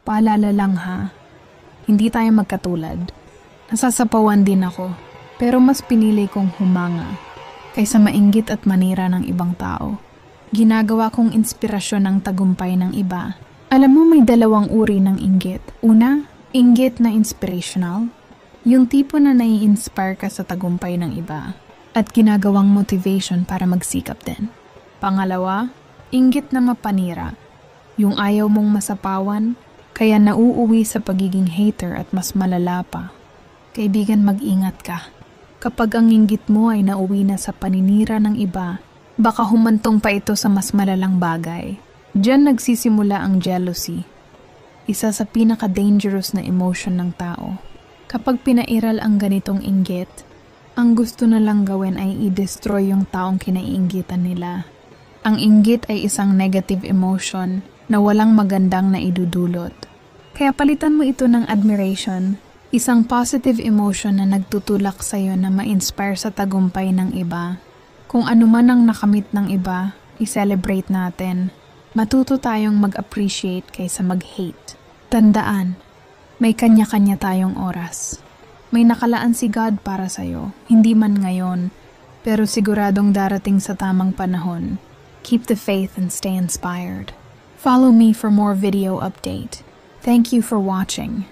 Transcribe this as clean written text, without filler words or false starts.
Paalala lang ha, hindi tayo magkatulad. Nasasapawan din ako, pero mas pinili kong humanga kaysa mainggit at manira ng ibang tao. Ginagawa kong inspirasyon ng tagumpay ng iba. Alam mo, may dalawang uri ng inggit. Una, inggit na inspirational. Yung tipo na nai-inspire ka sa tagumpay ng iba at ginagawang motivation para magsikap din. Pangalawa, inggit na mapanira. Yung ayaw mong masapawan, kaya nauuwi sa pagiging hater at mas malala pa. Kaibigan, mag-ingat ka. Kapag ang inggit mo ay nauwi na sa paninira ng iba, baka humantong pa ito sa mas malalang bagay. Diyan nagsisimula ang jealousy. Isa sa pinaka-dangerous na emotion ng tao. Kapag pinairal ang ganitong inggit, ang gusto na lang gawin ay i-destroy yung taong kinaiinggitan nila. Ang inggit ay isang negative emotion na walang magandang naidudulot. Kaya palitan mo ito ng admiration, isang positive emotion na nagtutulak sa'yo na ma-inspire sa tagumpay ng iba. Kung ano man ang nakamit ng iba, i-celebrate natin. Matuto tayong mag-appreciate kaysa mag-hate. Tandaan, may kanya-kanya tayong oras. May nakalaan si God para sa'yo, hindi man ngayon, pero siguradong darating sa tamang panahon. Keep the faith and stay inspired. Follow me for more video update. Thank you for watching.